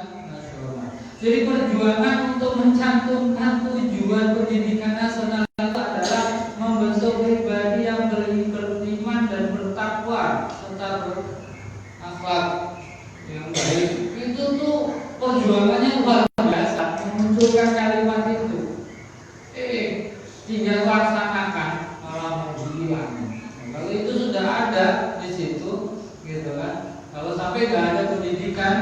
nasional. Jadi perjuangan untuk mencantumkan tujuan pendidikan nasional itu adalah membentuk pribadi yang beriman dan bertakwa serta berakhlak yang baik. Itu tuh perjuangannya luar biasa memunculkan kalimat itu. Tinggal laksanakan malah mau hilang. Kalau itu sudah ada di situ, gitu kan. Kalau sampai nggak ada pendidikan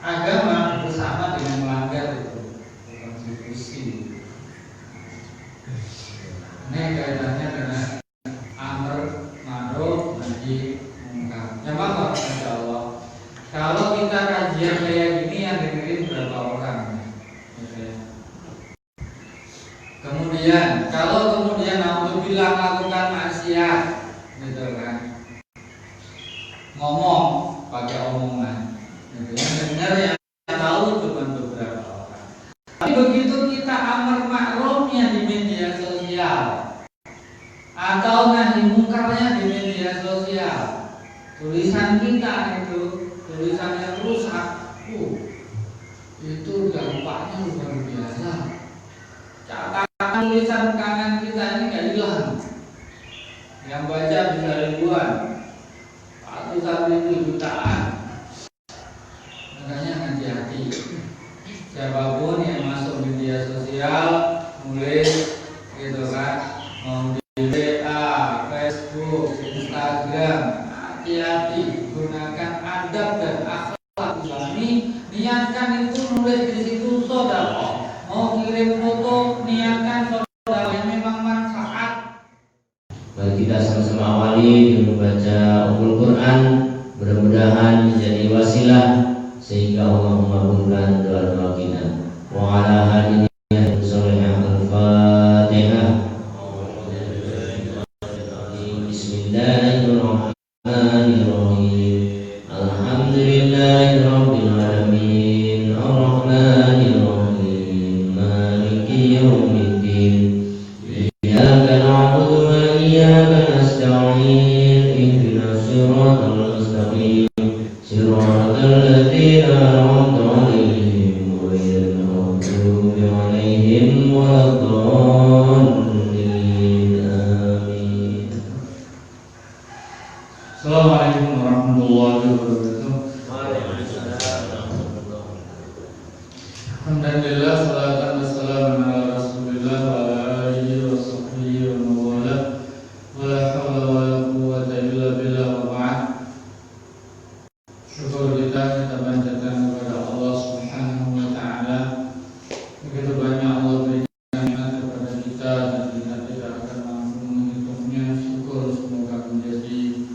agama bersama dengan melanggar itu konstitusi. Ini kaitannya dengan amr ma'ruf nahi munkar. Ya maka insya Allah kalau kita kajian kayak gini yang dengerin berapa orang? Kemudian kalau kemudian apabila melakukan maksiat, gitu kan, ngomong pakai omongan, gitu. Yang dengar yang tahu cuma beberapa orang. Tapi begitu kita amar ma'rufnya di media sosial atau nahi mungkarnya di media sosial, tulisan kita itu tulisan yang rusak, itu dampaknya luar biasa. Catatan tulisan kanan kita ini nggak hilang, yang baca bisa ribuan, ratusan ribu jutaan. Makanya hati-hati. Siapapun yang masuk media sosial, nulis, gitu kan, mau di WA, Facebook, Instagram, hati-hati. Gunakan adab dan akhlak Islami. Niatkan itu nulis di situ sedekah. Mau kirim foto, niatkan saudara yang memang manfaat. Mari kita sama-sama awali dengan membaca Al-Quran, mudah-mudahan menjadi wasilah sehingga Allah mengabulkan doa-doa kita. Wa ala hadiniya sholihah al-Fatihah. Bismillahirrahmanirrahim. Alhamdulillahirabbil alamin. Ar-Rahmanir Rahim. Maliki yaumiddin. Iyyaka na'budu wa iyyaka nasta'in. Ihdinas siratal mustaqim. Siratal ladzina an'amta 'alaihim ghairil maghdubi 'alaihim waladdallin. Amin. Assalamualaikum warahmatullahi wabarakatuh. Alhamdulillah, salatan wassalamu ala Rasulillah wa ala alihi wa sahbihi wa mawala. Wa la hawla wa la quwwata illa billah wa ba'd. Syukur kita panjatkan kepada Allah Subhanahu wa taala. Begitu banyak Allah berikan nikmat kepada kita dan kita tidak akan mampu menghitungnya. Syukur semoga menjadi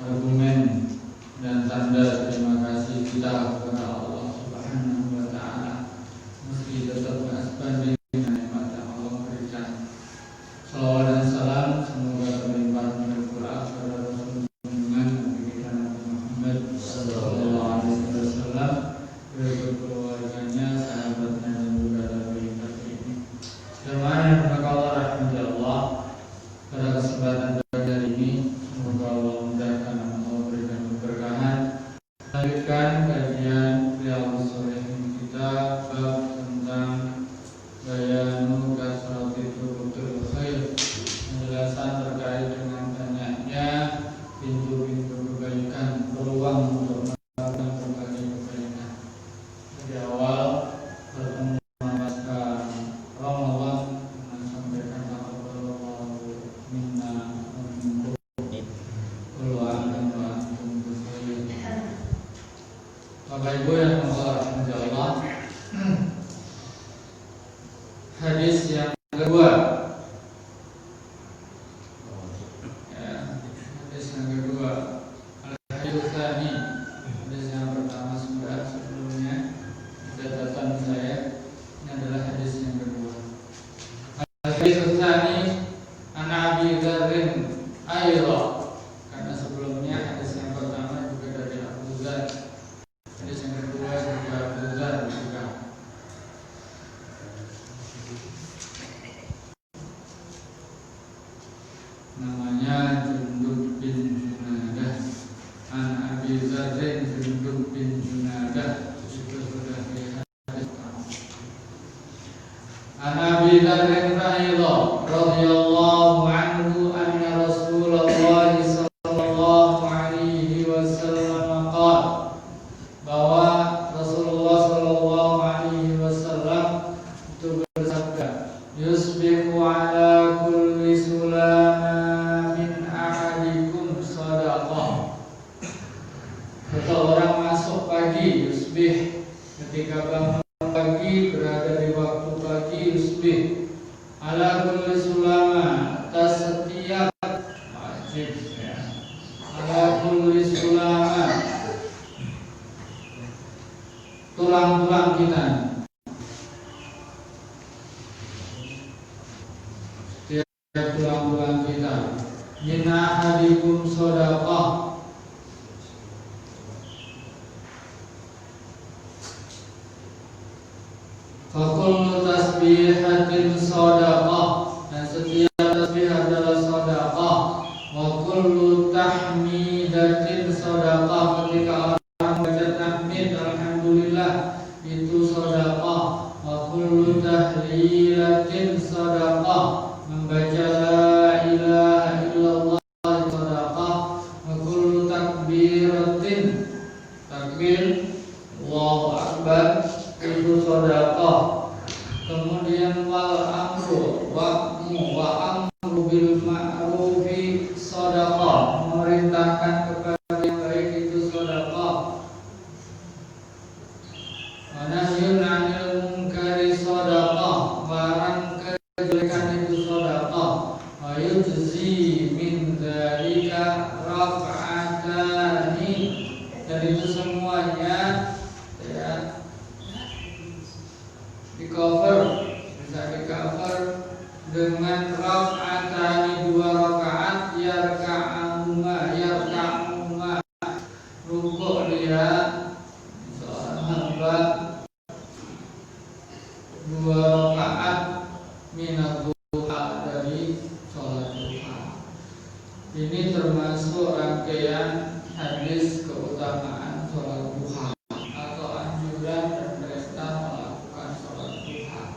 argumen dan tanda terima kasih kita kepada Allah Subhanahu wa taala. Meski tetap tidak sebanding dengan nikmat yang Allah berikan. Salawat dan salam semoga terlimpah berkurang kepada Rasul junjungan Nabi kita Nabi Muhammad sallallahu alaihi wasallam, beserta keluarganya, sahabatnya dan juga tabi'in. Jemaah yang berkah Allah rahmati Allah, pada kesempatan pagi hari ini semoga Allah mudahkan dan Allah berikan keberkahan. Lanjutkan kajian Riyadhus Shalihin kita bab tentang bayanu kasratil turuqil khair, penjelasan terkait dengan banyaknya pintu-pintu kebaikan, peluang untuk melakukan berbagai kebaikan. Di awal pertemuan pasca Ramadan sampaikan taqabbalallahu minna wa minkum peluang dan doa untuk khair. Bapak Ibu yang rahmati Allah, hadis yang kedua, hadis yang kedua, al-hadis tsani. Hadis yang pertama sudah sebelumnya catatan saya, ini adalah hadis yang kedua. Al-hadis tsani an Abi Dzarrin aidha, karena sebelumnya hadis yang pertama juga dari Abu Dzar. Hadis yang kedua juga Abu Dzar juga. Namanya Jundub bin Junadah. An Abi Dzarrin Jundub bin Junadah itu sudah dihadiskan. An Abi Dzar radhiyallahu anhu anna Rasulullah sallallahu alaihi wasallam qala, bahwa Rasulullah sallallahu alaihi wasallam itu bersabda, yusbihu ala kulli sulama min ahadikum sadaqah. Seseorang masuk pagi, yusbih, ketika bangun pagi, berada di waktu pagi, yusbih ala kulli sulama, atas setiap wajib ya, ala kulli sulama, tulang-tulang kita, setiap tulang-tulang kita, min ahadikum sadaqah, fakullu tasbihatin sadaqah, dan setiap tasbih adalah sadaqah. Wa kullu tahmidatin sadaqah, ketika orang baca tahmid alhamdulillah itu sadaqah. Wa kullu tahlilatin sadaqah, membaca la ilaha illallah sadaqah. Wa kullu takbiratin, takbir Allahu akbar, itu sadaqah. Kemudian wal amru bil ma'rufi sadaqah, memerintahkan kepada yang baik itu sadaqah. Wa nahyun 'anil munkari sadaqah, barang kejelekan itu sadaqah. Wa yujzi min dzalika raf'atani, dan itu semuanya ya di cover, bisa di cover dengan rakaatani, 2 rakaat, yarka'ahuma, rukuk dia seorang hamba 2 rakaat minat duha, dari sholat duha. Ini termasuk rangkaian hadis keutamaan sholat duha atau anjuran dan perintah melakukan sholat duha.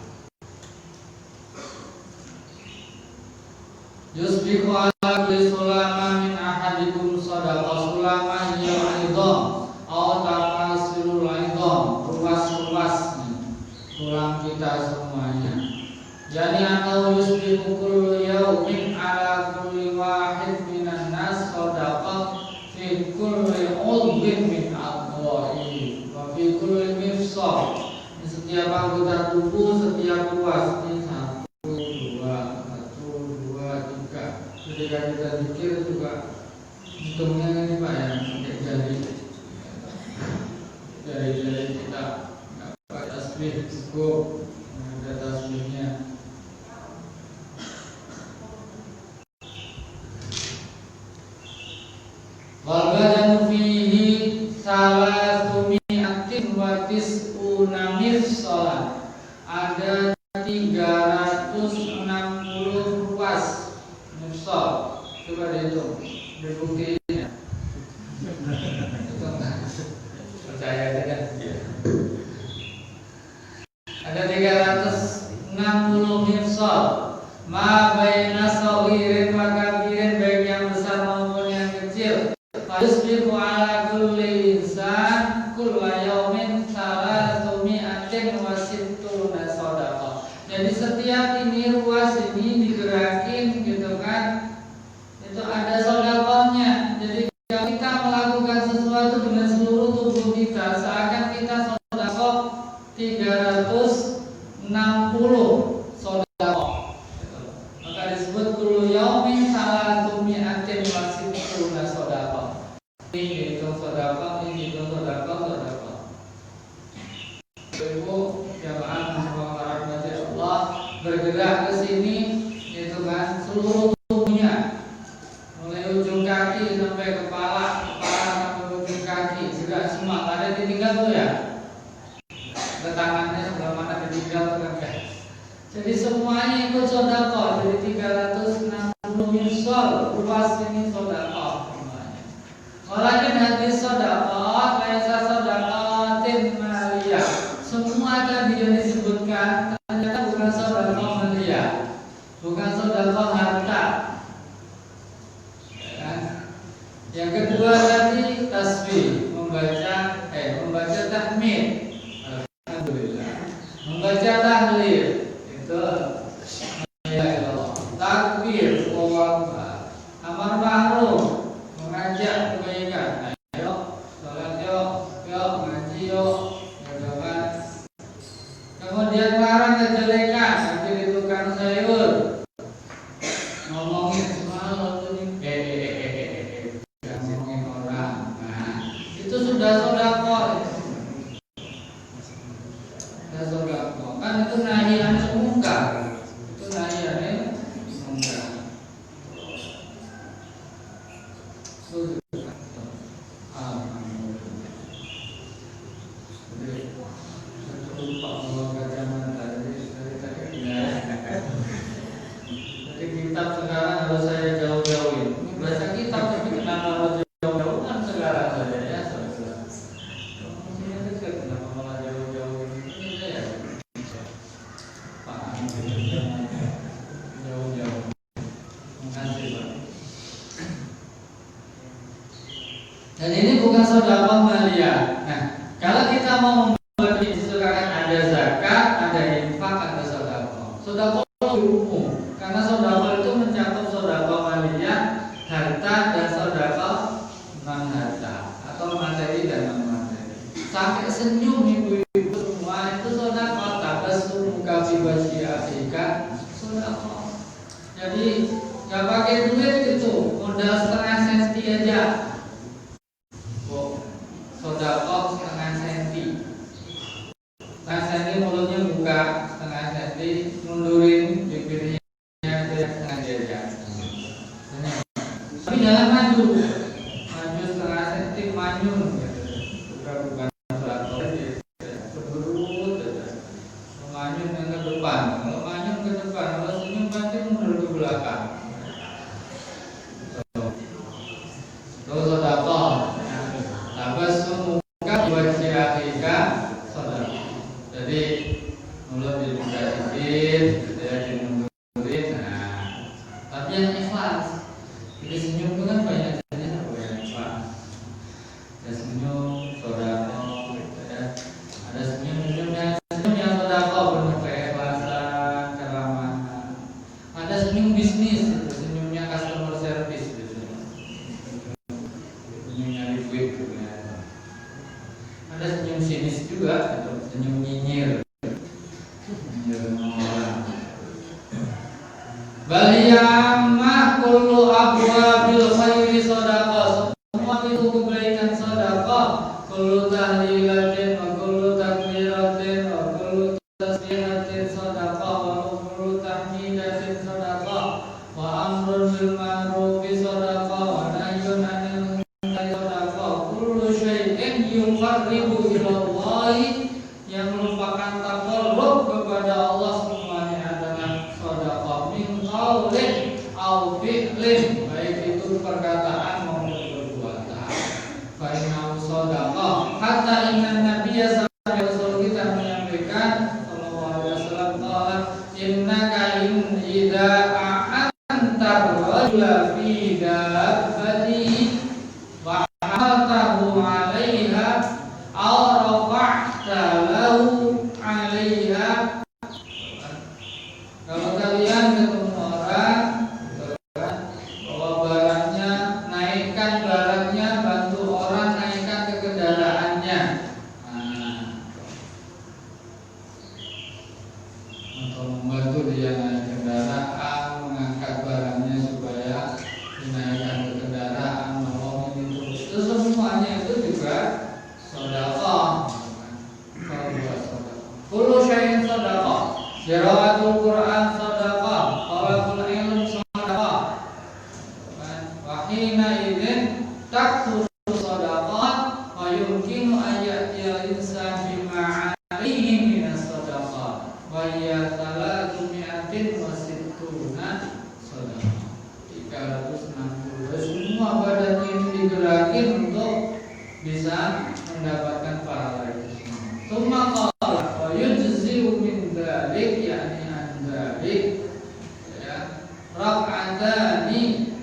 Yusbihu ala kulli sulama min ahadikum sadaqah. Sulama hiya idham atau tafasilul idham, ruas-ruas tulang kita semuanya. Yani atau yusbihu kullu yawmin ala kulli wahid minan nas sadaqah fi kulli udwin min adwa'i wa fi kulli mifsal. Setiap anggota tubuh, setiap ruas, ini 1, 2, 3. Ketika kita zikir juga hitungnya ini Pak ya, pakai jari kita, nggak pakai tasbih, cukup ada tasbihnya. Wal badanu fihi salasumi'atin wa tis'una mifsalan, ada 360 ruas mifsal. Coba dihitung, dibuktiin ya. Percaya aja kan? Ada 360 mifsal. Ma baina saghirin wa kabirin, baik yang besar maupun yang kecil. Yusbihu ala kulli insan kulla yaumin salasumi'atin wa sittuna sadaqah. Jadi setiap ini ruas ini digerakin gitu kan, itu ada sedekahnya. Jadi kalau kita melakukan sesuatu dengan seluruh tubuh kita, seakan kita sedekah 360 sedekah. Maka disebut kullu yaumin salasumi'atin wa sittuna sadaqah. Ini itu sedekah, ini itu sedekah. Ibu jamaah rahmati Allah bergerak ke sini, itu kan seluruh tubuhnya, mulai ujung kaki sampai kepala sampai ujung kaki, gerak semua, ada ditinggal tuh ya. Ada tangannya sebelah mana ditinggal tuh kan ya. Jadi semuanya ikut sedekah, jadi 360 mifsal ruas ini sedekah semuanya. Walakin hadis sedekah laisa sedekatin mali membaca tahmid, alhamdulillah, membaca tahlil itu la ilaha illallah, takbir, Allahu akbar, amar ma'ruf, mengajak kebaikan, ayo salat yuk ngaji yuk, gitu kan. Kemudian larang kejelekan, nanti di tukang sayur ngomongin semalam ngomongin orang, nah itu sudah sodaqah, sudah sodaqah, kan itu nahi anil munkar, itu nahi anil munkar. Kitab sekarang harus saya jauh-jauhin. Baca kitab tapi kenapa harus jauh-jauh kan sekarang saja ya. Maksudnya dekat kenapa malah jauh-jauhin? Ini saya paham jauh-jauh. Makasih Pak. Dan ini bukan sedekah maliyah. Nah, kalau kita mau memberi sekarang ada zakat, ada infak, ada sedekah. Sedekah lebih umum. Karena sedekah itu mencakup sedekah maliyah, harta dan sedekah non harta atau materi dan non materi. Sampai senyum ibu-ibu semua itu sedekah, tabassum muka fi wajhi akhika sedekah. Jadi nggak pakai duit gitu, modal setengah senti aja. Sedekah setengah senti. Setengah senti mulutnya buka, setengah senti mundurin bibirnya. Tapi jangan maju setengah senti manyun, bukan berurut, manyun yang ke depan. Kalau manyun ke depan, kalau senyum pasti mundur ke belakang. Terus sedekah, tabassum muka wajhi akhika sedekah. Jadi mulut dibuka sedikit, dimundurin. Nah, tapi yang ikhlas. Jadi senyum itu kan banyak jenis, apa yang ikhlas. Ada senyum sedekah, ya. Ada senyum yang sedekah penuh keikhlasan, keramahan. Ada senyum bisnis, itu senyumnya customer service gitu. Senyumnya liquid gitu ya. Ada senyum sinis juga, gitu. Senyum nyinyir. Baliyamah kullu abwabil khairi sadaqah. Semua itu kebaikan sadaqah. Kullu tahlilatin wa kullu takbiratin wa kullu tasbihatin sadaqah wa kullu tahmidatin sadaqah wa amrun bil ma'rufi sadaqah wa nahyun 'anil munkari sadaqah. Kullu syai'in yuqarribu ila Allah, yang merupakan taqarrub kepada Allah semuanya adalah sedekah, min qaulin au fi'lin, baik itu perkataan maupun perbuatan. Fa inna sedekah hatta inna nabiyya sallallahu alaihi wasallam kita menyampaikan sallallahu alaihi wasallam qala innaka in idza a'anta rajula fi dabbati wa hamaltahu 'alaiha aw rafa'ta lahu 'alaiha. Kalau kalian ketemu orang bawa barangnya, naikkan barangnya, bantu orang naikkan ke kendaraannya. Atau membantu dia naik kendaraan, mengangkat barangnya supaya dinaikkan ke kendaraan, nolongin itu semuanya itu juga sedekah. Kullu syai'in sedekah. Qiraatul Quran sedekah, talabul ilm sedekah. Wa hina idzin takthuru sedekah wa yumkinu an ya'tiya al-insan bima 'alaihi min as-sadaqah wa hiya 360 sedekah. 360. Semua badan ini digerakin untuk bisa mendapatkan pahala itu. Tsumma qala wa yujzi'u min dzalik, yakni an dzalik, ya, rak'atani,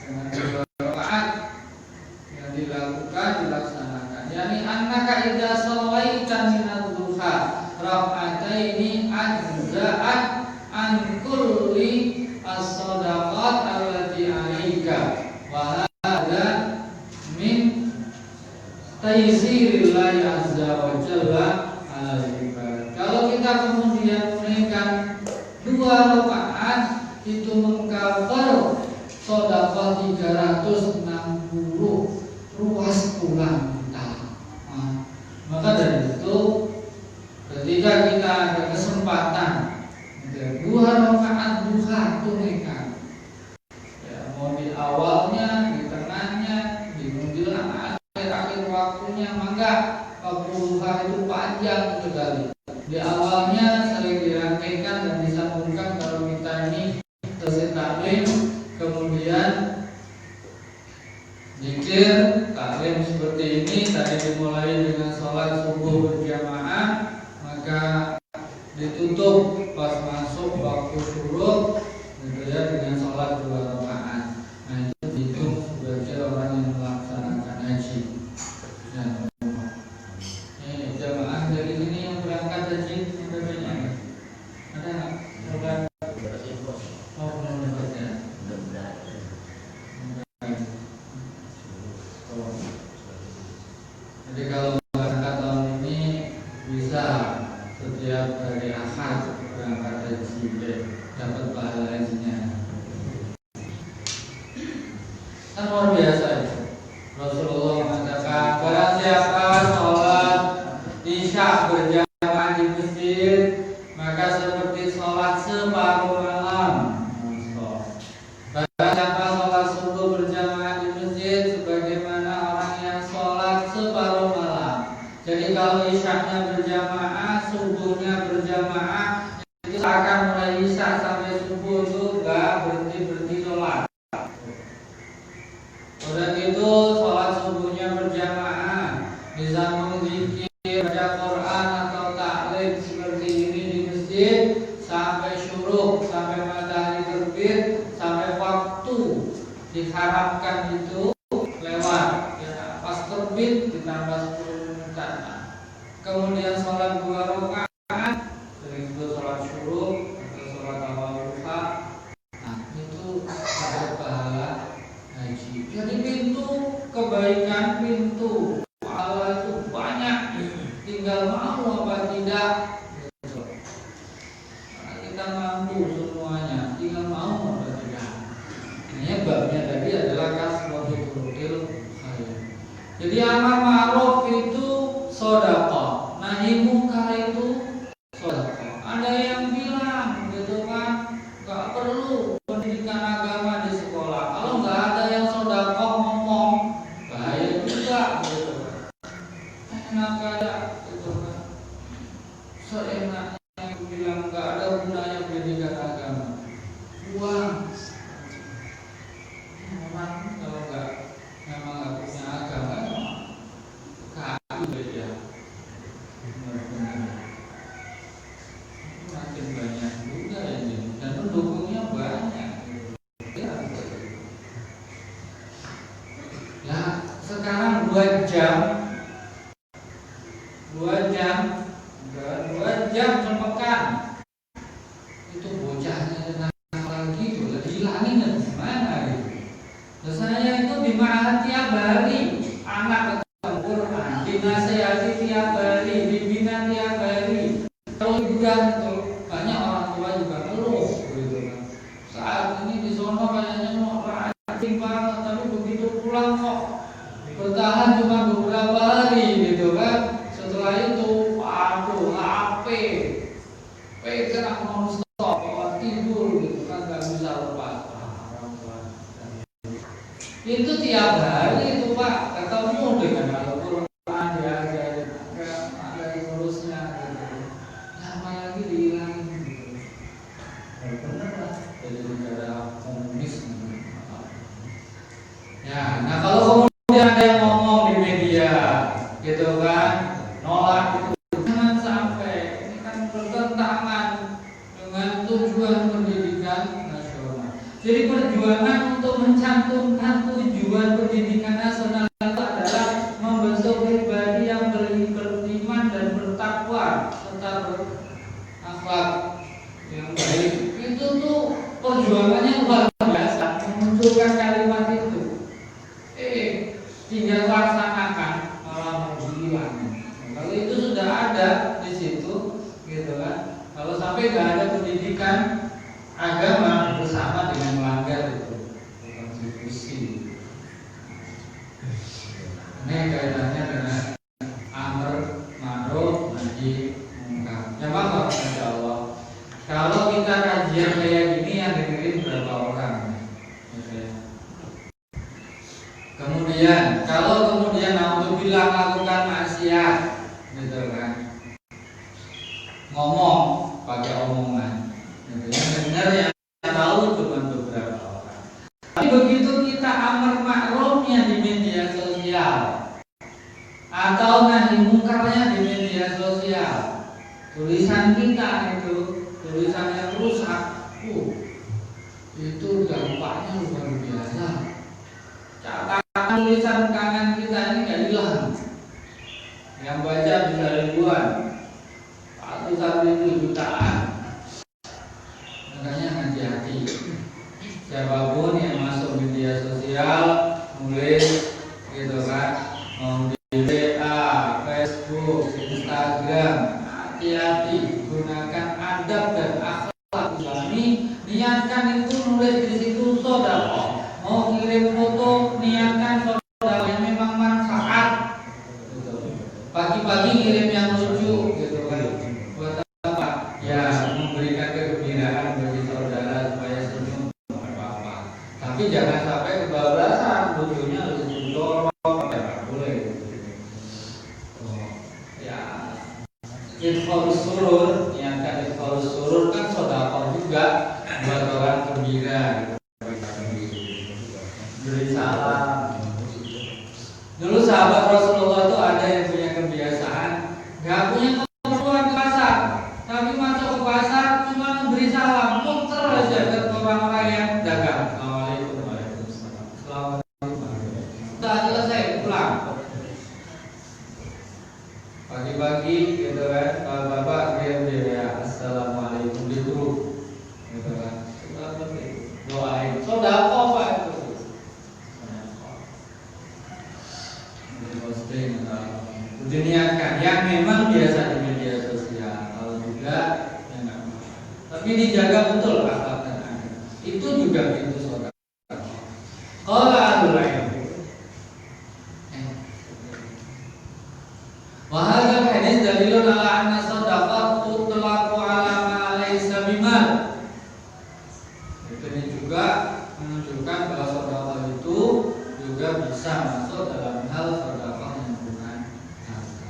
dengan dua rakaat yang dilakukan dilaksanakan Yani annaka idza shallaita minadz duha rak'ataini ajza'at an kulli as-shadaqat allati 'alaika wa hadza min taysirillahi azza wa jalla 'alal ibad. Kalau kita kemudian menunaikan 2 rakaat itu mengcover sedekah 360 ruas tulang kita. Maka dari itu ketika kita ada kesempatan 2 rakaat duha tunaikan, ya, mau di awalnya, di tengahnya, di menjelang akhir waktunya, maka waktu duha itu panjang sekali. Di awalnya sering dirangkaikan dan disambungkan kalau kita ini selesai taklim, kemudian zikir taklim seperti ini tadi dimulai dengan sholat subuh berjamaah, maka ditutup pas masuk waktu syuruk gitu ya dengan sholat 2 rakaat. Nah itu dihitung sebagai orang yang melaksanakan haji. Nah, ini jamaah dari sini yang berangkat haji ada banyak? Ada nggak? Oh belum dapat ya. Jadi kalau berangkat tahun ini bisa setiap hari Ahad berangkat haji, dapat pahala hajinya. Kan luar biasa itu. Rasulullah mengatakan barang siapa sholat isya berjamaah di masjid maka seperti sholat separuh malam. Barang siapa sholat subuh berjamaah di masjid sebagaimana orang yang sholat separuh malam. Jadi kalau isyaknya berjamaah, subuhnya berjamaah, itu akan mulai isya sampai subuh itu enggak berhenti sholat. Udah gitu sholat subuhnya berjamaah, disambung zikir, baca Quran atau taklim seperti ini di masjid sampai syuruk, sampai matahari terbit, sampai waktu diharapkan itu lewat. Ya, pas terbit ditambah 10 menit. Kemudian sholat 2 rakaat, sering itu sholat syuruk atau sholat awal duha. Nah itu ada pahala haji. Jadi pintu kebaikan, pintu pahala itu banyak, tinggal mau apa tidak gitu. Karena kita mampu semuanya, tinggal mau apa tidak. Ini babnya tadi adalah kasbatul khair. Jadi amar ma'ruf itu sedekah, nahi munkar itu sedekah. Ada yang bilang gitu kan, nggak perlu pendidikan agama di sekolah. Kalau nggak ada yang sedekah ngomong, bahaya juga gitu kan. Enak aja gitu kan. Seenaknya bilang nggak ada gunanya pendidikan agama. Buang. Orang kalau memang nggak punya agama, kaku ya. Makin banyak juga ini dan pendukungnya banyak. Ya sekarang 2 jam sepekan itu bocahnya lagi itu dihilangin dan gimana gitu. Terus saya itu di ma'had tiap hari anak ketemu Quran, dinasehati tiap hari, dibina tiap hari. Kalau liburan itu banyak orang tua juga ngeluh gitu kan. Saat ini di sono kayaknya mau rajin banget, tapi begitu pulang kok bertahan cuma beberapa hari gitu kan. Setelah itu, waduh, HP, pegang non-stop, kalau tidur gitu kan nggak bisa lepas. Itu tiap hari itu Pak ketemu dengan Al-Quran diajarin, ada ngurusnya gitu. Lama lagi dihilangin gitu. Benar lah, jadi negara komunis. Ya, nah kalau kemudian ada yang ngomong di media, gitu kan, nolak itu, jangan sampai ini kan bertentangan dengan tujuan pendidikan nasional. Jadi perjuangan untuk mencantumkan tujuan pendidikan nasional itu adalah membentuk pribadi serta berakhlak yang baik. Itu tuh perjuangannya luar biasa memunculkan kalimat itu. Tinggal laksanakan malah mau hilang. Kalau itu sudah ada di situ, gitu kan. Kalau sampai nggak ada pendidikan agama bersama dengan melanggar itu konstitusi. Ini kaitannya dengan amr ma'ruf nahi munkar. Jamaah Masya Allah. Kalau kita kajian kayak gini yang dengerin berapa orang? Kemudian kalau kemudian naudzubillah melakukan maksiat, gitu kan, ngomong pakai omongan, gitu. Yang dengar yang tahu cuma beberapa orang. Tapi begitu kita amar ma'rufnya di media sosial atau nahi mungkarnya di media sosial, tulisan kita itu tulisan yang rusak, itu dampaknya luar biasa. Catatan tulisan kanan kita ini nggak hilang, yang baca bisa ribuan, ratusan ribu, jutaan. Makanya hati-hati. Siapapun yang masuk media sosial, nulis, gitu kan, mau di WA, Facebook, Instagram, hati-hati. Gunakan adab dan akhlak Islami. Niatkan itu nulis di situ sedekah. Mau kirim foto, niatkan saudara yang memang manfaat. Pagi-pagi kirim yang lucu, gitu kan. Buat apa? Ya, memberikan kegembiraan bagi saudara supaya senyum, apa-apa. Tapi jangan sampai kebablasan, lucunya lucu dorong, ya boleh. Ya, infus surur, niatkan infus surur kan sedekah juga buat orang gembira. Beri salam. Dulu sahabat Rasulullah itu ada yang punya kebiasaan, nggak punya keperluan ke pasar, tapi masuk ke pasar cuma memberi salam, muter aja ke orang-orang yang dagang. Assalamualaikum, waalaikumsalam. Assalamualaikum. Sudah selesai pulang. Pagi-pagi gitu kan, bapak kirim ya, assalamualaikum di grup, gitu kan. Doain, saudara apa itu? Diniatkan yang memang biasa di media sosial, kalau juga ya enggak apa. Tapi dijaga betul akhlak dan adab. Itu juga pintu saudara. Qala al-ulama. Wa hadzal hadis dalilun ala anna shadaqah tutlaqu ala ma laysa bimal. Ini juga menunjukkan bahwa sedekah itu juga bisa masuk dalam hal sedekah yang bukan harta.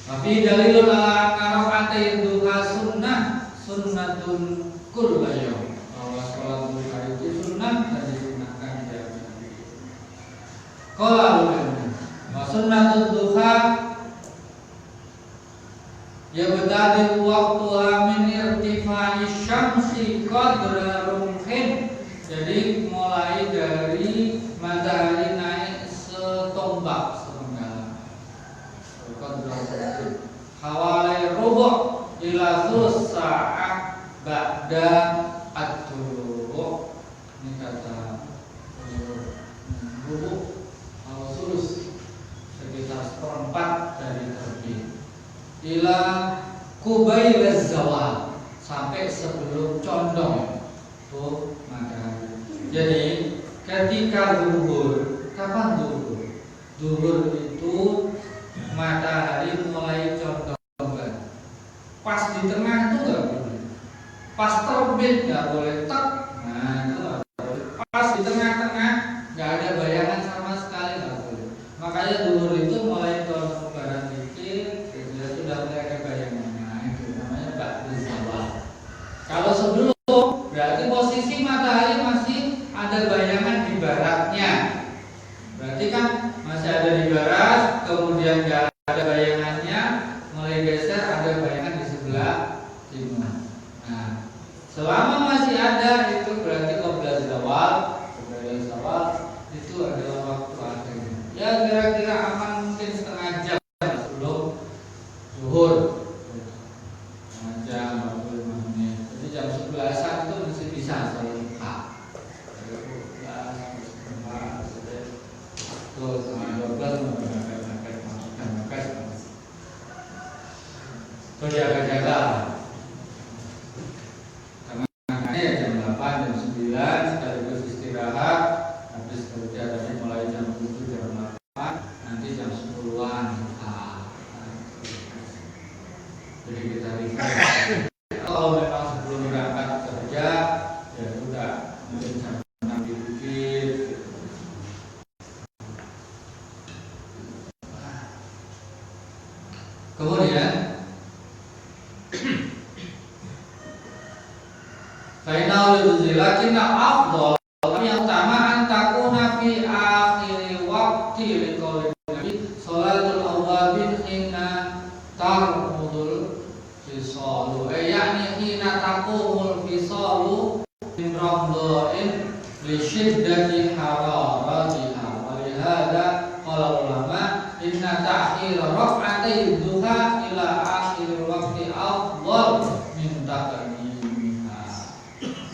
Tapi dalilun ala qira'ati duha sunnatun kullu yawm. Bahwa salat duha itu sunnah dan disunnahkan setiap hari. Qala ulama wa sunnatud duha yabtadi waqtuha min irtifa'i syamsi qadra rumhin. Jadi mulai dari matahari naik setombak sepenggal, hawalai rubuh ila thulus sa'ah ba'da at-tuluh. Ini kata rubuh atau thulus, sekitar seperempat dari terbit, ila kubail zawal, sampai sebelum condong tuh matahari. Jadi ketika zuhur, kapan zuhur? Zuhur itu matahari mulai condong kan. Pas di tengah itu nggak boleh. Pas terbit nggak boleh tak. Nah itu nggak boleh. Pas di tengah-tengah nggak ada bayangan sama sekali nggak boleh. Makanya zuhur itu mulai condong barat dikit, sudah mulai ada bayangan. Nah itu namanya ba'du zawal. Kalau sebelum berarti posisi matahari masih ada bayangan di baratnya. Berarti kan masih ada di barat, kemudian nggak ada bayangannya, mulai geser ada bayangan di sebelah timur. Nah, selama masih ada itu berarti qabla zawal, itu adalah waktu akhirnya. Ya kira-kira aman mungkin setengah jam sebelum zuhur. berjaga-jaga. Karena ya jam 8, jam 9 sekaligus istirahat, habis kerja tadi mulai jam 7, jam 8, nanti jam 10-an. Jadi kita refresh. Kalau memang sebelum berangkat kerja, ya sudah mungkin jam 6 dikit. Kemudian final lakinna afdal, yang utama antakuna fi akhir waktu liqauli Nabi salatul awabin hina tarmudul fisalu, yakni hina taqumul fisalu min ramdhain li syiddati hararatiha. Wa lihada qala ulama inna ta'khira raq'atay duha ila akhir waqti afdal min taqdimiha.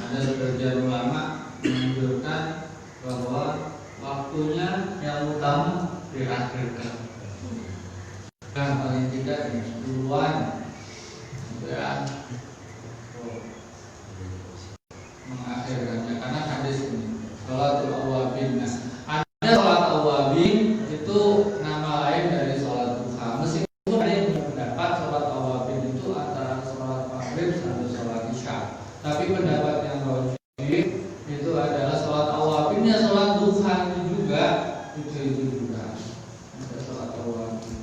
Ada sebagian ulama menunjukkan bahwa waktunya yang utama diakhirkan, dan paling tidak di 10-an ya, mengakhirkannya. Karena hadis ini sholatul awabin, ada sholat awabin itu nama lain dari sholat duha. Meskipun ada yang berpendapat sholat awabin itu antara sholat maghrib sampai sholat isya, tapi pendapat yang rajih itu adalah sholat awabin ya sholat duha itu juga, itu juga ada sholat awabin.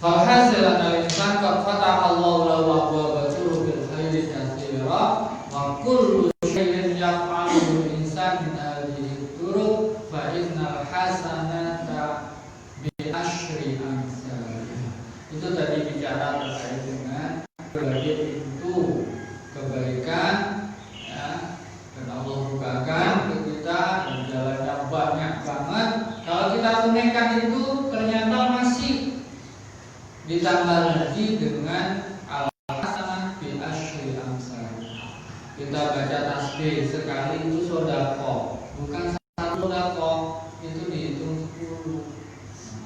Falhasil al-insan qad fataha Allahu lahu abwaaba turuqil khairi katsira wa kullu syai'in yaf'aluhu al-insan min hadhihi turuq fa innal hasanata bi asyri amsalih. Itu tadi bicara terkait dengan berbagai pintu kebaikan ya, dan Allah bukakan ke kita dan jalannya banyak banget. Kalau kita tunaikan itu ternyata masih ditambah lagi dengan al-hasanah bi asyri amsalih. Kita baca tasbih sekali itu sedekah, bukan satu sedekah itu dihitung 10.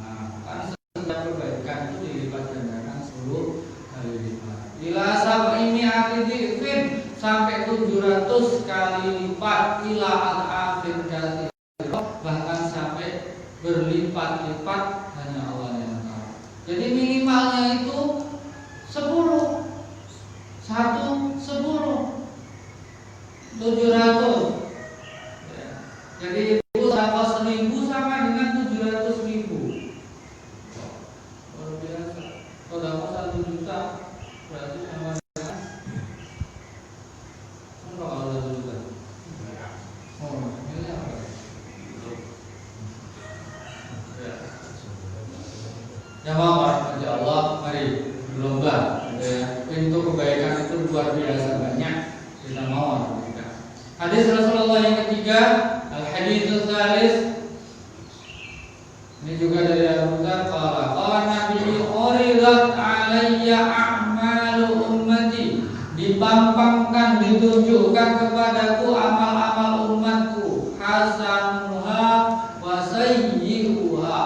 Nah, kan setiap kebaikan itu dilipat gandakan 10 kali lipat. Ila sab'ini atidifin, sampai 700 kali lipat. Ila al-akhir katsira, bahkan sampai berlipat-lipat, hanya Allah yang tahu. Jadi minimalnya itu 10, 700 ya. Jadi itu sama 1000 sama dengan 700.000. Luar biasa. Kalau 1 juta berarti sama dengan kalau 1 juta. Oh, ini apa? Ya. Yang mau rahmat Allah, mari berlomba. Pintu kebaikan itu luar biasa banyak. Kita mau kita. Hadis Rasulullah yang ketiga, al-hadits tsalis. Ini juga dari Abu Dzar qala Nabi uridat alayya a'malu ummati, dipampangkan, ditunjukkan kepadaku amal-amal umatku, hasanuha wa sayyi'uha,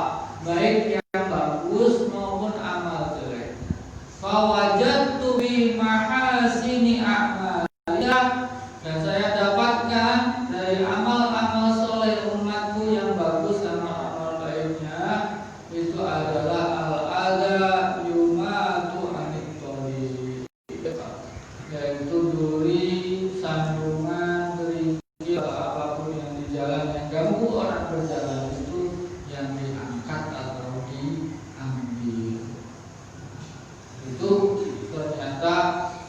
baik yang bagus maupun amal jelek. Fawajadtu bi mahasini a'maliyah, dan saya dapatkan dari amal-amal soleh umatku yang bagus sama amal baiknya itu adalah al-adha yumatu anit thoriq, yaitu duri, sandungan, kerikil, apapun yang di jalan yang ganggu orang berjalan itu yang diangkat atau diambil. Itu ternyata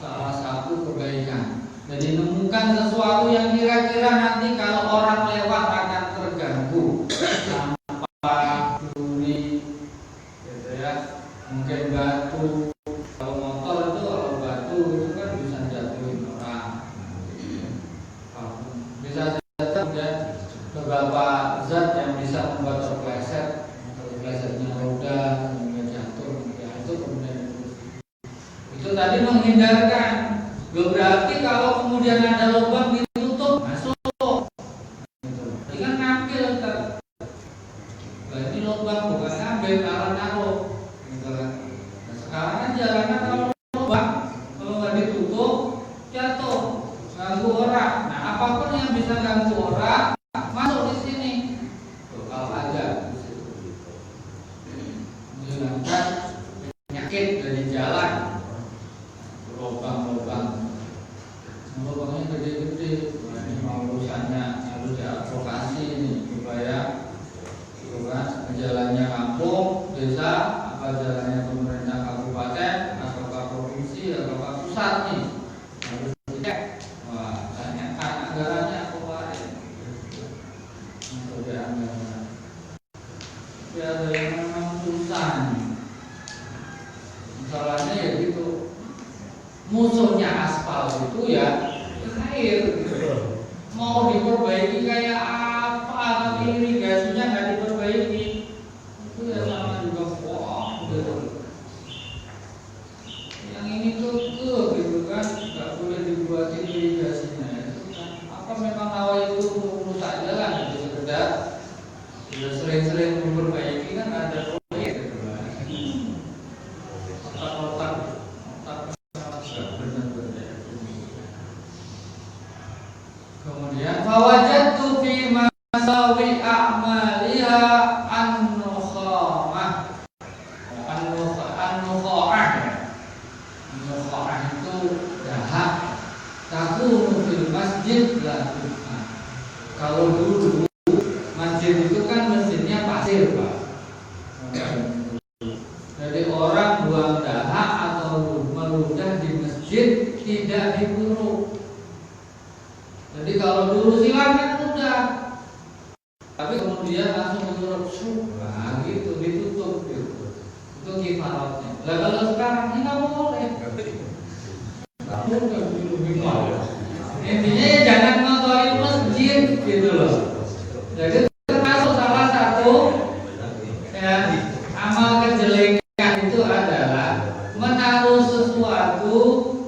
salah satu kebaikan. Jadi menemukan sesuatu yang kira-kira nanti kalau orang lewat akan terganggu, sampah, duri, gitu ya, mungkin batu. Kalau motor itu, kalau batu itu kan bisa jatuhin orang, bisa kemudian beberapa zat yang bisa membuat terpleset, terplesetnya roda sehingga jatuh, ya itu kemudian itu tadi menghindarkan. Berarti kalau kemudian ada lubang ditutup, masuk. ganggu orang. Nah, apapun yang bisa ganggu orang masuk di sini. Tuh, kalau ada menghilangkan penyakit dari jalan, lubang-lubangnya gede-gede. Nah, ini mau urusannya harus diadvokasi ini supaya jalannya kampung, desa, apa jalannya pemerintah kabupaten, atau provinsi, atau pusat nih harus dicek. Wah, tanyakan anggarannya kemarin untuk dianggaran. Tapi ada yang memang susah nih. Masalahnya ya gitu. Musuhnya aspal itu ya air. Mau diperbaiki kayak apa, tapi irigasinya nggak diperbaiki. Itu ya sama juga gitu. Yang ini tuh gitu kan, nggak boleh dibuatin irigasinya. Itu kan apa memang awal itu rusak jalan itu sekedar sudah sering-sering memperbaiki kan ada proyek gitu kan. Otak benar-benar. Kemudian fawajadtu fi masawi a'maliha an-nukhamah. An-nukha'ah itu dahak. Takunu fil masjid la tu'ah. Kalau dulu masjid itu kan mesinnya pasir, Pak. Jadi orang buang dahak atau meludah di masjid tidak diburuk. Jadi kalau dulu silang kan mudah, tapi kemudian langsung menyuruh nah gitu, ditutup gitu. Itu kifaratnya. Lah kalau sekarang ini nggak boleh. Intinya ya jangan ngotorin masjid gitu loh. Jadi termasuk salah satu ya amal kejelekan itu adalah menaruh sesuatu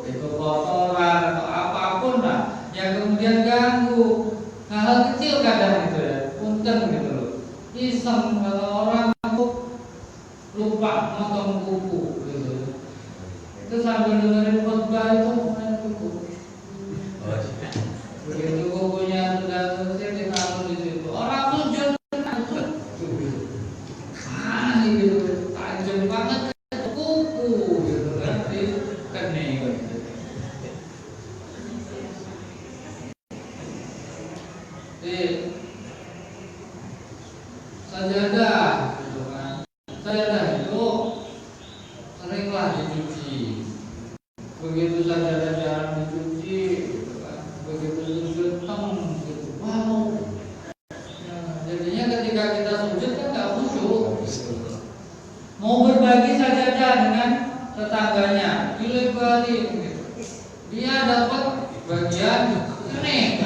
itu kotoran atau apapun lah yang kemudian ganggu. Nah, hal kecil kadang itu ya, punten gitu loh. Iseng kalau orang lupa motong kuku gitu. Itu sambil dengerin khotbah itu main kuku. Begitu kukunya sudah selesai ditaruh di situ. Orang sujud gitu, tajam banget kuku gitu kan di kening. Sajadah gitu kan. Sajadah itu seringlah dicuci. Begitu sajadah jarang dicuci gitu kan. Begitu sujud gitu. Wow. Nah, jadinya ketika kita sujud kan enggak khusyuk. Mau berbagi sajadah dengan tetangganya, dilebari gitu. Dia dapat bagian kening,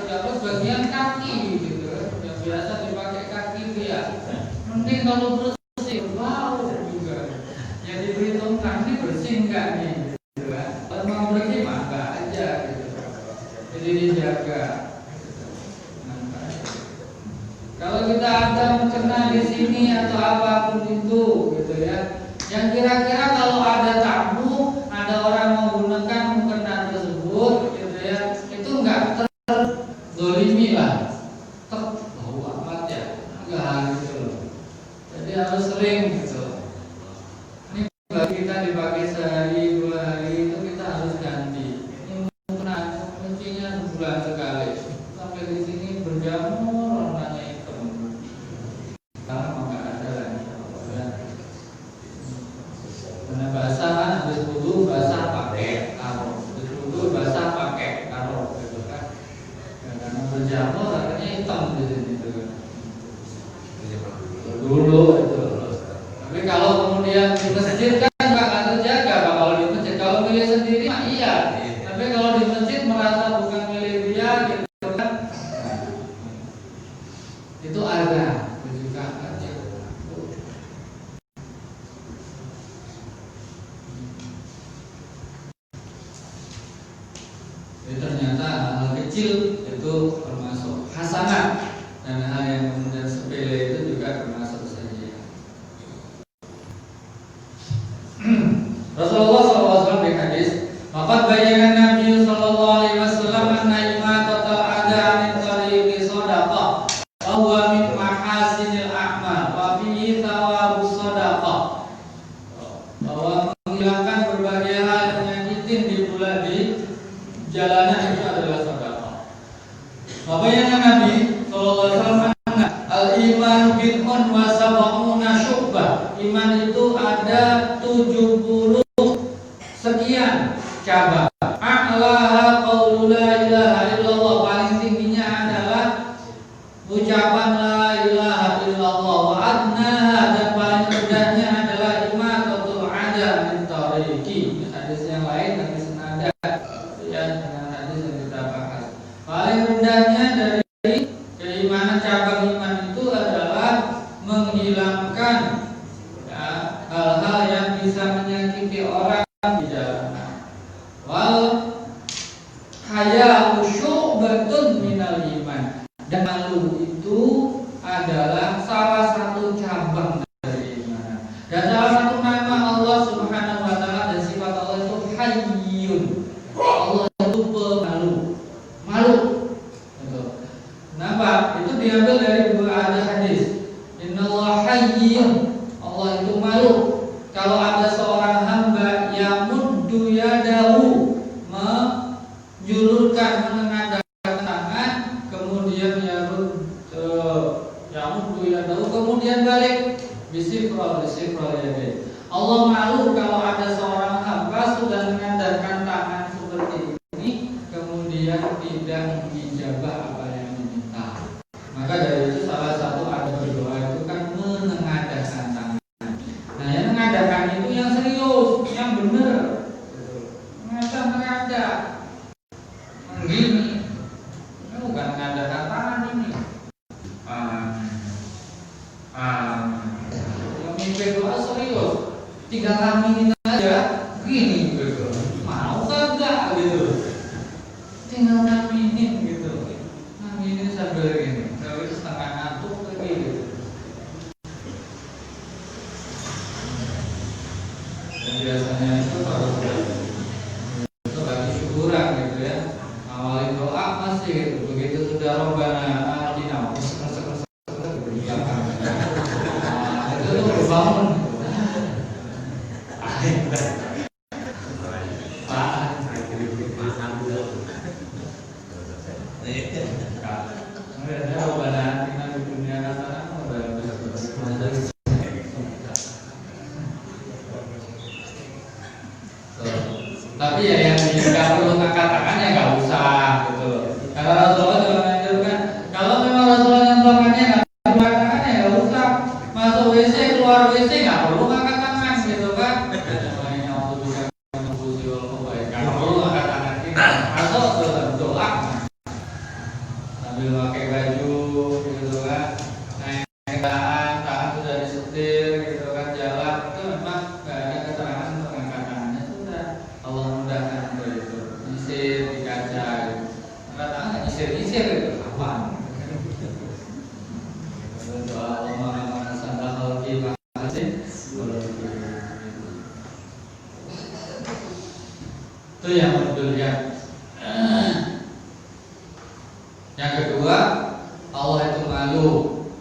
dapat bagian kaki gitu, yang biasa dipakai kaki dia. Penting kalau bersih, wow juga. Yang diperhitungkan ini bersih enggak nih, gitu kan? Kalau mau bersih mah enggak aja gitu. Jadi dijaga. Kalau kita ada kena di sini atau apapun itu, gitu ya. Yang kira-kira kalau ada tamu, ada orang menggunakan mukena tersebut, gitu ya, itu enggak terzolimi lah. Tahu amat ya, enggak gitu loh. Jadi harus sering gitu. Ini bagi kita dipakai sehari 2 hari itu kita harus ganti. Ini mukena kuncinya sebulan sekali. Sampai di sini berjamur warnanya hitam. Sekarang enggak ada lagi. Karena basah kan habis wudu basah pakai karo, habis wudu basah pakai karo, gitu kan? Ya, karena berjamur akhirnya hitam di sini tuh. Dulu itu. Tapi kalau kemudian di masjid kan nggak terjaga, kalau di masjid kalau milih sendiri mah iya. Tapi kalau di masjid merasa bukan milih dia, gitu kan? Itu ada. Jadi ternyata hal kecil itu termasuk hasanah, dan hal yang kemudian sepele itu juga termasuk saja. Rasulullah SAW di hadis, maka bayangan Nabi SAW jalanan itu adalah sedekah. Makanya Nabi sallallahu alaihi wasallam al-iman bid'un wa sab'una syu'bah. Iman itu ada 70 sekian cabang. A'laha qaulu la ilaha illallah, paling tingginya adalah ucapan la ilaha illallah. Wa adnaha, dan paling rendahnya adalah imatatul ada min tariqi. Hadis yang lain hadis senada ya dengan hadis yang kita bahas. Paling rendahnya dari keimanan, cabang iman itu adalah menghilangkan ya, hal-hal yang bisa menyakiti orang di jalanan. Wal haya syu'batun minal iman, dan malu itu adalah salah satu cabang dari iman. Dan salah satu nama Allah Subhanahu wa taala dan sifat Allah itu Hayyun. Allah itu pemalu, malu. Kenapa? Itu diambil dari dua ada hadis. Innallaha hayyun, Allah itu malu. Kalau ada seorang hamba yang muddu yadahu, menjulurkan, menengadahkan tangan, kemudian muddu yadahu, kemudian balik bisifrol yadahu. Allah malu kalau ada seorang hamba sudah mengandalkan tangan seperti ini, kemudian tidak mengijabah apa yang diminta. Maka dari itu salah satu ada berdoa itu kan menengadahkan tangan. Nah, yang mengadahkan itu yang serius, yang benar. Mengadah, begini. Ini bukan mengadahkan tangan ini. Yang mimpi doa serius. 3 kali aja, gini gitu. Mau kagak gitu. Tinggal ngaminin gitu. Ngaminin sambil gini. Kalau itu setengah ngantuk lagi gitu. Dan biasanya itu kalau itu lagi syukuran gitu ya. Awalin doa masih gitu. Begitu sudah Rabbana atina gitu di belakang. Nah, itu tuh berbangun. Tapi ya yang nggak perlu ngangkat tangan ya nggak usah gitu. Karena Rasulullah juga menganjurkan kalau memang Rasulullah yang tangannya nggak perlu ngangkat tangan ya nggak usah. Masuk WC keluar WC nggak perlu ngangkat tangan gitu kan. Makanya waktu bisa menguji walaupun nggak perlu ngangkat tangan ini. Masuk doa sambil pakai baju gitu kan. Naik kendaraan, tangan sudah disetir gitu kan, jalan itu memang nggak ada keterangan untuk ngangkat tangannya, sudah Allah mudahkan untuk itu. Nyisir di kaca gitu. Angkat tangan nggak nyisir gitu, apaan? Doa Allahumma sadaqal qiyamah itu yang kedua. Yang kedua, Allah itu malu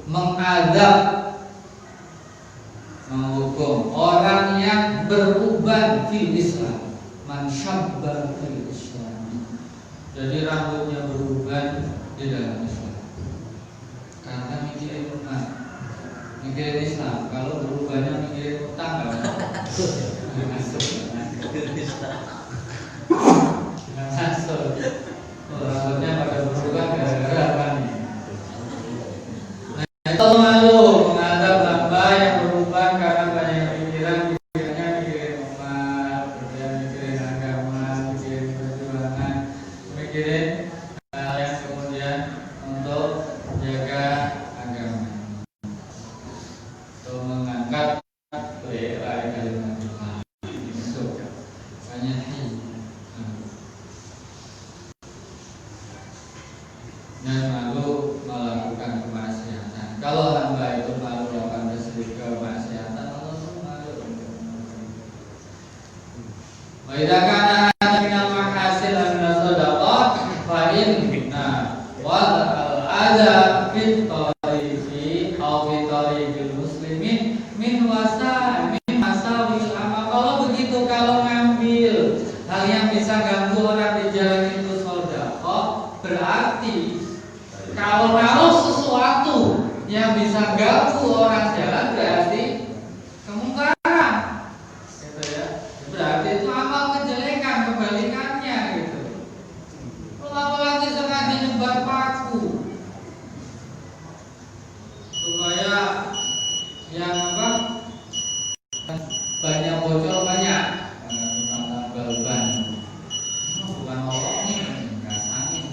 mengadab, menghukum orang yang beruban fil Islam, man syabba fil Islam. Jadi rambutnya beruban di dalam Islam. Karena mikirin umat, mikirin Islam. Kalau berubannya mikirin utang nggak masuk. Rambutnya pada berubah gara-gara apa nih? Nah, malu mengadab hamba yang berubah karena banyak pikirannya mikirin umat, mikirin agama, mikirin perjuangan, mikirin hal yang kemudian untuk jaga agama, untuk mengangkat bela kalimat Islam. Itu banyak dan malu melakukan kemaksiatan. Kalau hamba itu malu melakukan kemaksiatan, Allah pun malu. Wa idza kana minal mahasil min as-sadaqah fa inna wal adha fit tariqi aw fi tariqil muslimin min masawil amal. Kalau begitu, kalau ngambil hal yang bisa ganggu orang di jalan itu hati-hati. Kalau sesuatu yang bisa ganggu orang jalan berarti kemungkaran, gitu ya. Berarti itu amal kejelekan, kebalikannya gitu. Apalagi sengaja nyebar paku supaya yang apa banyak bocor banyak, tukang tambal ban bukan orangnya gasangin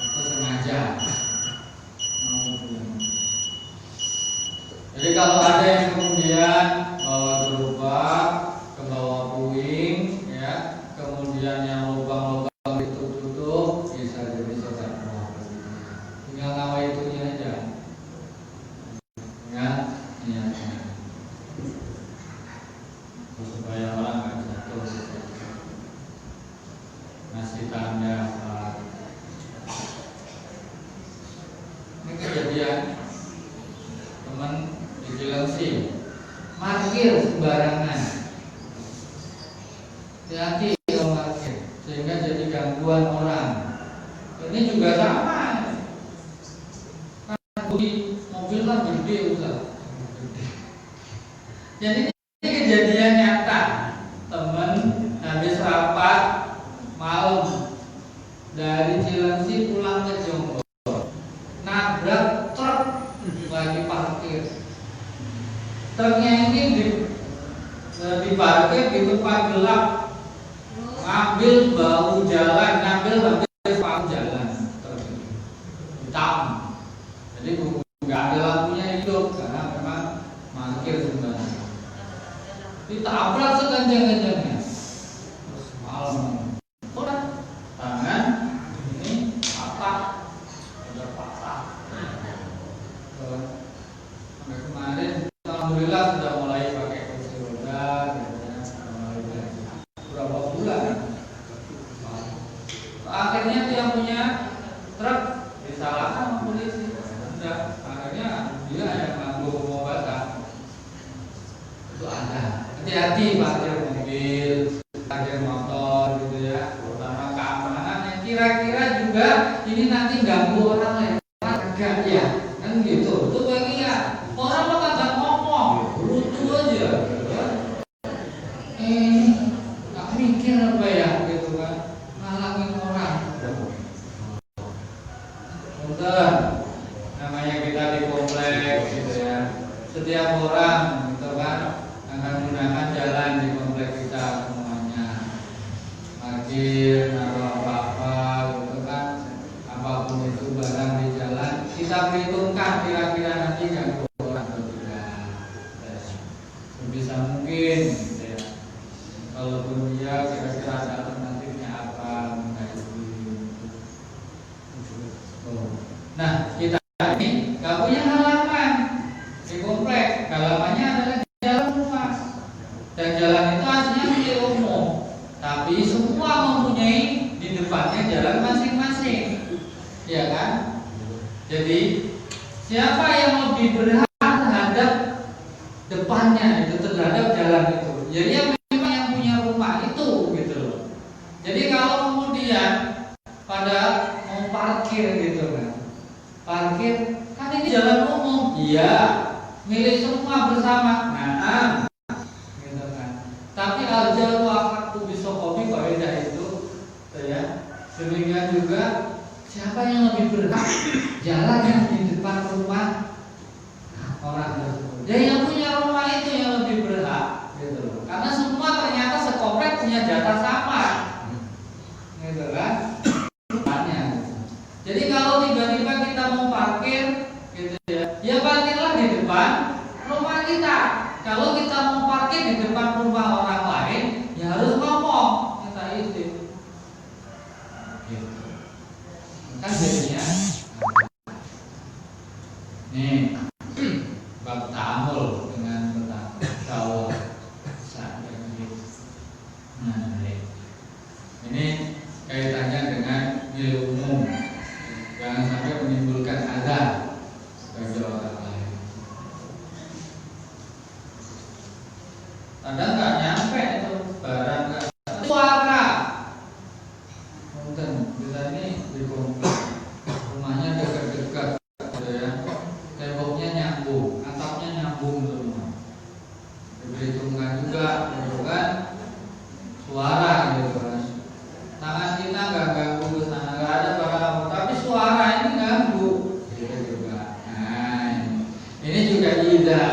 itu sengaja. Jadi kalau ada yang kemudian bawa gerobak ke bawah puing ya, kemudian yang lubang-lubang ditutup bisa jadi sedekah. Tinggal nama itunya aja ya, niatnya supaya orang nggak jatuh, ngasih tanda. Ini kejadian teman di Cilengsi parkir sembarangan, hati-hati kalau parkir sehingga jadi gangguan orang. Ini juga sama, di mobil kan gede Ustaz. Jadi ini kejadian nyata, teman habis rapat malam dari Cilengsi pulang ke Jonggol, nabrak truk lagi parkir. Truknya ini diparkir di tempat gelap, ngambil bahu jalan, ngambil bahu jalan, hitam. Jadi nggak ada lampunya hidup karena memang parkir sembarangan. Ditabrak sekencang-kencangnya. Terus malam, tangan ini patah, ada patah. Sampai kemarin, alhamdulillah sudah mulai pakai kursi roda, mulai belajar. Berapa bulan? Akhirnya dia punya truk disalahkan sama polisi. Akhirnya dia yang nanggung pengobatan. Itu ada. Hati-hati parkir mobil, parkir motor gitu ya. Terutama keamanan yang kira-kira juga ini nanti ganggu orang lain. Agak ya, kan gitu. Itu bagian. Orang lo kagak ngomong, lucu aja. Gak mikir apa ya gitu kan, ngalangin orang. Betul. Namanya kita di komplek gitu ya. Setiap orang gitu kan akan menggunakan jalan di komplek kita semuanya. Parkir, naruh apa-apa gitu kan. Apapun itu barang di jalan kita perhitungkan kira-kira nanti ganggu orang atau tidak. Sebisa mungkin gitu ya. Kalaupun dia kira-kira ada alternatifnya apa, nah kita ini gak punya halaman di komplek. Halamannya adalah jalan rumah, dan jalan itu aslinya milik umum, tapi semua mempunyai di depannya jalan masing-masing, ya kan? Jadi siapa yang lebih berhak terhadap depannya itu, terhadap jalan itu? Jadi yang memang yang punya rumah itu gitu loh. Jadi kalau kemudian pada mau parkir gitu kan, parkir kan ini jalan umum, iya milik semua bersama. Nah, gitu kan. Tapi al-jaru aqrabu bis-shaqabi kaidah itu, ya. Demikian juga siapa yang lebih berhak jalan yang di depan rumah orang tersebut. Dia yang punya rumah itu yang lebih berhak, gitu loh. Karena semua ternyata sekomplek punya jatah sama, gitu kan. Jadi kalau tiba-tiba kita mau parkir, gitu ya parkirlah di depan rumah kita. Kalau kita mau parkir di depan rumah orang lain, ya harus ngomong, minta izin. Gitu. Kan jadinya, nih bab ta'amul dengan bertakwa saat ini. Nah, ini kaitannya dengan ilmu. Jangan sampai menimbulkan azab bagi orang lain. Kadang nggak nyampe itu barang suara, mungkin kita ini di komplek, rumahnya dekat-dekat, gitu ya, temboknya nyambung, atapnya nyambung semua. Diperhitungkan juga, gitu kan, suara gitu kan. Tangan kita nggak ganggu ke sana, nggak ada barang, tapi suara ini ganggu, gitu juga. Nah, ini juga tidak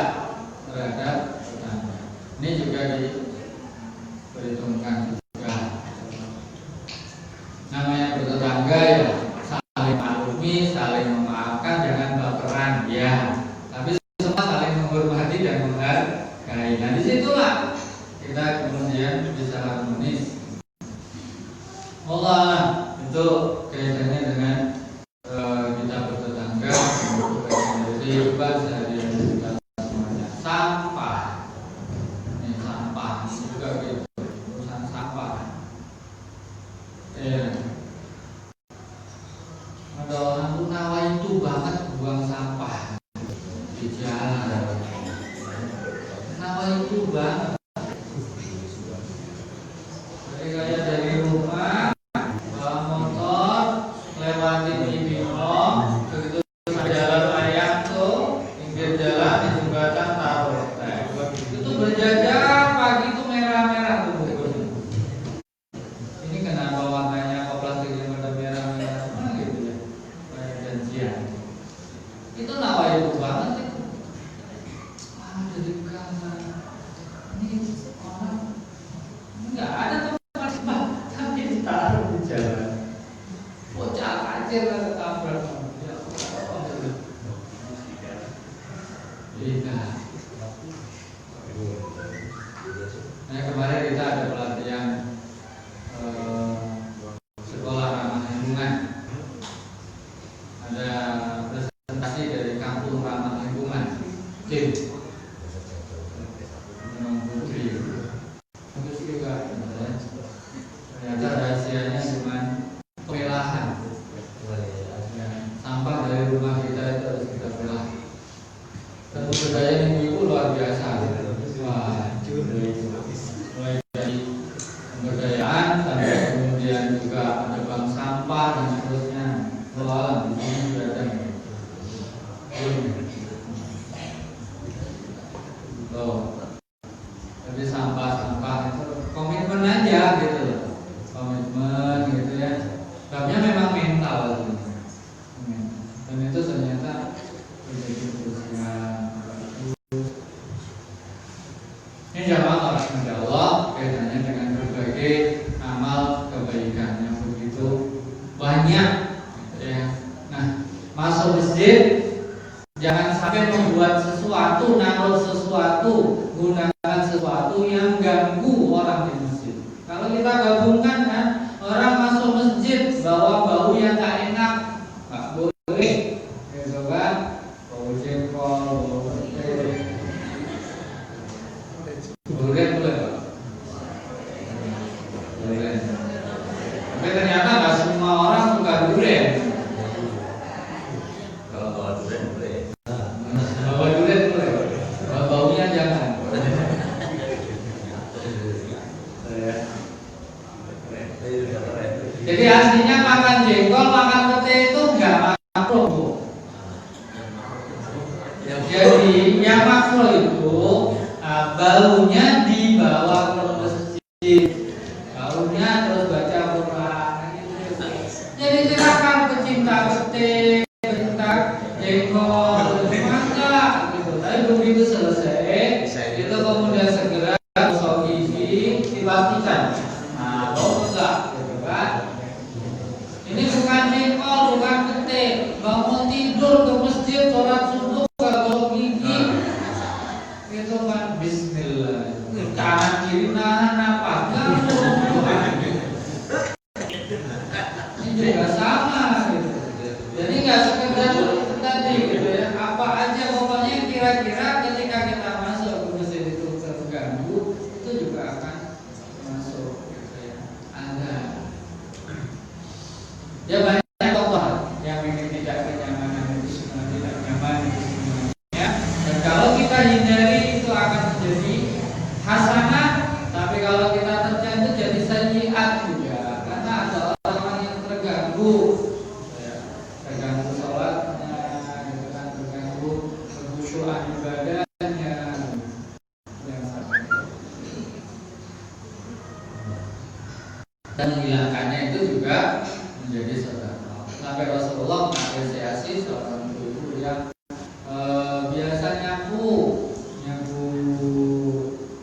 terhadap tetangga. Ini juga diperhitungkan juga. Namanya bertetangga ya saling maklumi, saling memaafkan, jangan baperan ya. Tapi semua saling menghormati dan menghargai. Nah disitulah kita kemudian bisa harmonis. Allah itu kaitannya dengan kita bertetangga, kehidupan sehari-hari kita semuanya. Sampah, ini sampah ini juga gitu, urusan sampah. Ada orang tuh nawa itu banget buang sampah di jalan. Nawa itu banget. Jadi kayak dari rumah bawa motor lewatin Ibino, begitu jalan layang tuh pinggir jalan di jembatan taruh. Itu berjajar pagi itu merah-merah tuh bukunya. Ini kenapa warnanya kok plastiknya pada merah-merah semua gitu ya? Kayak janjian. Itu nawa itu banget itu. Jadi kamar ini orang nggak ada tempat sampah tapi ditaruh di jalan. Bocah kecil lah ketabrak. Iya. Nah kemarin kita ada pelatihan sekolah ramah lingkungan. Ada presentasi dari kampung ramah lingkungan. Tim. Putri. Bagus juga. Ternyata rahasianya cuma pemilahan. Sampah dari rumah kita itu harus kita pilah. Dan budaya minggu itu luar biasa. Wah, mulai dari pemberdayaan sampai kemudian juga ada bank sampah dan seterusnya. Wah, di sini juga ada. Tapi sampah-sampah itu komitmen aja gitu loh, komitmen gitu ya. Sebabnya memang mental sebenarnya. Dan itu ternyata menjadi urusan. Ini jamaah orang insya Allah kaitannya dengan berbagai amal kebaikan yang begitu banyak ya. Nah, masuk masjid jangan sampai membuat sesuatu, naruh sesuatu, gunakan sesuatu yang ganggu orang di masjid. Kalau kita gabungkan kan, orang masuk masjid bawa bau yang tak enak, nggak boleh, gitu kan? Bau jengkol, bau pete, boleh, boleh. Tapi ternyata nggak semua orang suka durian. Kalau bawa durian boleh. Bawa durian boleh, bawa baunya jangan. Jadi aslinya makan jengkol, makan pete itu enggak makruh, Bu. Jadi yang makruh itu baunya dibawa ke masjid, baunya terus baca Quran. Jadi silakan pecinta pete, pecinta jengkol, maka gitu. Tapi begitu selesai, itu kemudian segera gosok gigi, dipastikan. Nah, bau enggak, gitu kan? Ini bukan jengkol, bukan pete. Bangun tidur ke masjid, sholat subuh, gosok gigi, itu kan Bismillah. Kanan kiri nahan apa? Ini juga sama gitu. Jadi nggak sekedar tadi gitu ya. Apa aja pokoknya kira-kira ketika kita masuk ke masjid itu terganggu, itu juga akan masuk gitu ya. Ada. Ya banyak tokoh yang bikin tidak kenyamanan itu semua tidak nyaman itu semuanya. Dan kalau kita hindari itu akan menjadi hasanah, tapi kalau kita terjatuh jadi sayyiat juga. Karena ada orang yang terganggu terganggu, terganggu sholatnya, gitu kan, terganggu kekhusyuan ibadahnya, yang satu. Dan menghilangkannya itu juga menjadi sedekah. Sampai Rasulullah mengapresiasi seorang ibu yang biasa nyapu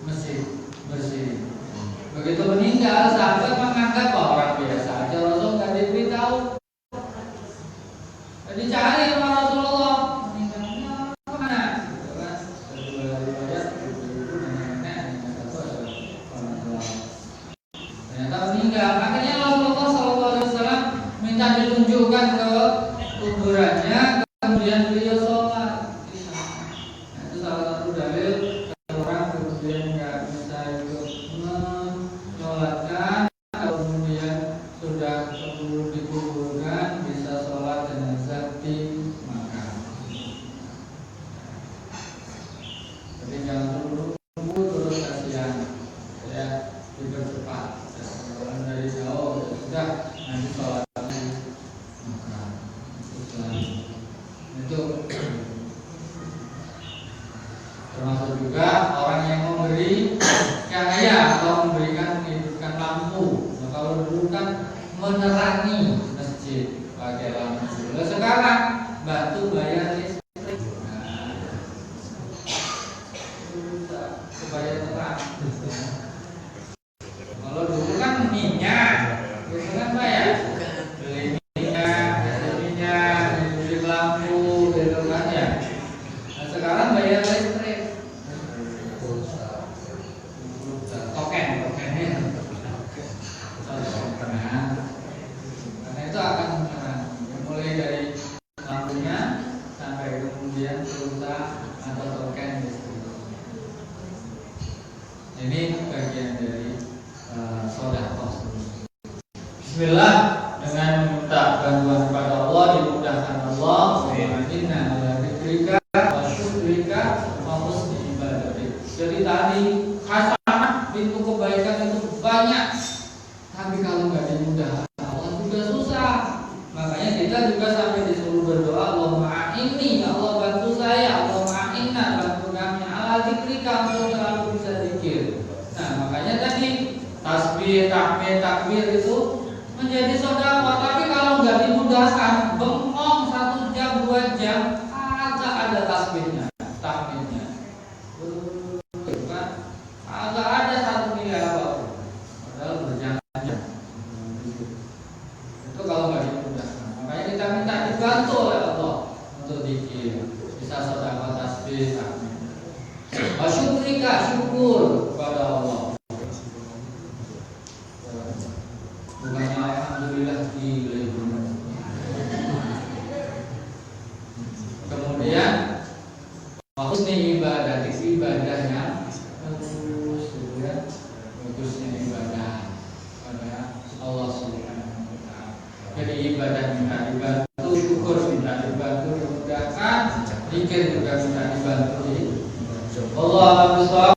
mesin bersih. Begitu meninggal, sahabat menganggap bahwa orang biasa aja, Rasul nggak diberitahu. Jadi cari sama Rasulullah, meninggalnya kemana? Gitu kan? Kedua riwayat, ibu dan nenek, yang satu adalah orang tua. Ternyata meninggal. Akhirnya Rasulullah SAW minta ditunjukkan ke kuburannya, kemudian beliau sholat. Nah, itu salah satu dalil orang kemudian nggak bisa ikut menyolatkan, kemudian sudah dikuburkan bisa sholat jenazah di makam. Jadi jangan tunggu terus kasihan, ya dipercepat. Orang dari jauh sudah nanti sholatnya makam. Itu termasuk juga orang yang memberi cahaya atau memberikan menghidupkan lampu. Nah, kalau dulu kan menerangi masjid pakai lampu. Nah, sekarang bantu bayar listrik. Nah, supaya terang. Kalau dulu kan minyak, itu kan bayar. Beli minyak, beli lampu, gitu kan ya. Nah, sekarang bayar listrik. Tokennya. Karena itu akan menerangi, mulai dari lampunya sampai kemudian pulsa atau token listrik. Ini bagian dari sedekah. Bismillah, dengan meminta bantuan kepada Allah, dimudahkan Allah. Inna ala dzikrika wa syukrika wa husni ibadatik. Jadi tadi hasanah, pintu kebaikan itu banyak, tapi kalau nggak dimudahkan Allah juga susah. Makanya kita juga sampai disuruh berdoa, Allahumma a'inni, ya Allah bantu saya, Allahumma a'inna, bantu kami ala dzikrika, untuk selalu bisa zikir. Nah, makanya tadi tasbih, tahmid, takbir itu menjadi sedekah. Tapi kalau nggak dimudahkan, bengong 1 jam 2 jam, agak ada tasbihnya, tahmidnya. Agak ada 1 miliar apapun, padahal berjam-jam. Itu kalau nggak dimudahkan. Makanya kita minta dibantu oleh Allah untuk zikir, bisa sedekah, tasbih, tahmid. Wa syukrika, syukur kepada Allah. Bukannya alhamdulillah kemudian husni ibadah, ibadahnya bagusnya ibadah pada Allah Subhanahu wa ta'ala. Jadi ibadah minta dibantu, syukur minta dibantu, dimudahkan, zikir juga minta dibantu. Allah